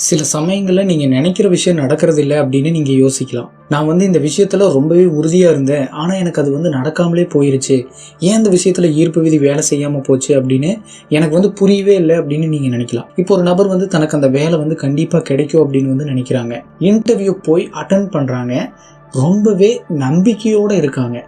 சில சமயங்கள்ல நீங்க நினைக்கிற விஷயம் நடக்கிறது இல்லை அப்படின்னு நீங்க யோசிக்கலாம். நான் இந்த விஷயத்துல ரொம்பவே உறுதியா இருந்தேன். ஆனா எனக்கு அது நடக்காமலே போயிருச்சு. ஏன் இந்த விஷயத்துல ஈர்ப்பு விதி வேலை செய்யாம போச்சு அப்படின்னு எனக்கு புரியவே இல்லை அப்படின்னு நீங்க நினைக்கலாம். இப்போ ஒரு நபர் தனக்கு அந்த வேலை கண்டிப்பா கிடைக்கும் அப்படின்னு நினைக்கிறாங்க. இன்டர்வியூ போய் அட்டென்ட் பண்றாங்க. ரொம்பவே நம்பிக்கையோட இருக்காங்க.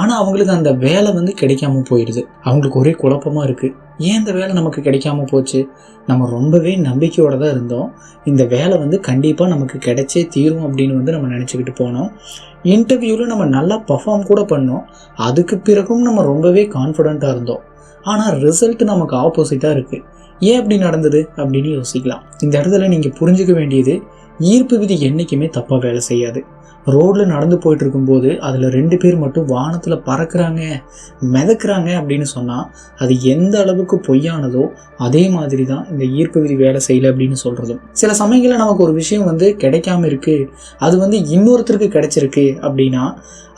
ஆனா அவங்களுக்கு அந்த வேலை கிடைக்காம போயிடுது. அவங்களுக்கு ஒரே குழப்பமா இருக்கு. ஏன் இந்த வேலை நமக்கு கிடைக்காம போச்சு? நம்ம ரொம்பவே நம்பிக்கையோட தான் இருந்தோம். இந்த வேலை கண்டிப்பா நமக்கு கிடைச்சே தீரும் அப்படின்னு நம்ம நினச்சிக்கிட்டு போனோம். இன்டர்வியூவில் நம்ம நல்லா பர்ஃபார்ம் கூட பண்ணோம். அதுக்கு பிறகும் நம்ம ரொம்பவே கான்ஃபிடென்ட்டாக இருந்தோம். ஆனால் ரிசல்ட் நமக்கு ஆப்போசிட்டாக இருக்குது. ஏன் அப்படி நடந்தது அப்படின்னு யோசிக்கலாம். இந்த இடத்துல நீங்கள் புரிஞ்சுக்க வேண்டியது, ஈர்ப்பு விதி என்றைக்குமே தப்பாக வேலை செய்யாது. ரோடில் நடந்து போயிட்டு இருக்கும்போது அதில் 2 பேர் மட்டும் வானத்தில் பறக்கிறாங்க, மிதக்கிறாங்க அப்படின்னு சொன்னால் அது எந்த அளவுக்கு பொய்யானதோ அதே மாதிரி தான் இந்த ஈர்ப்பு விதி வேலை செய்யலை அப்படின்னு சொல்கிறதும். சில சமயங்களில் நமக்கு ஒரு விஷயம் கிடைக்காம இருக்குது, அது இன்னொருத்தருக்கு கிடைச்சிருக்கு அப்படின்னா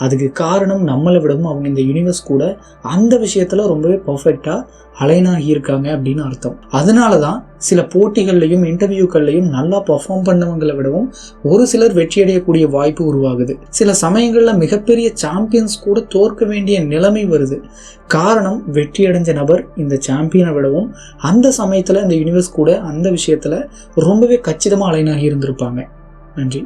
அதுக்கு காரணம் நம்மளை விடவும் அவங்க இந்த யூனிவர்ஸ் கூட அந்த விஷயத்தில் ரொம்பவே பர்ஃபெக்டாக அலைனாகி இருக்காங்க அப்படின்னு அர்த்தம். அதனால தான் சில போட்டிகள்லையும் இன்டர்வியூக்கள்லையும் நல்லா பர்ஃபார்ம் பண்ணவங்களை விடவும் ஒரு சிலர் வெற்றியடையக்கூடிய வாய்ப்பு உருவாகுது. சில சமயங்களில் மிகப்பெரிய சாம்பியன்ஸ் கூட தோற்க வேண்டிய நிலைமை வருது. காரணம், வெற்றி அடைஞ்ச நபர் இந்த சாம்பியனை விடவும் அந்த சமயத்தில் இந்த யூனிவர்ஸ் கூட அந்த விஷயத்தில் ரொம்பவே கச்சிதமாக அலைனாகி இருந்திருப்பாங்க. நன்றி.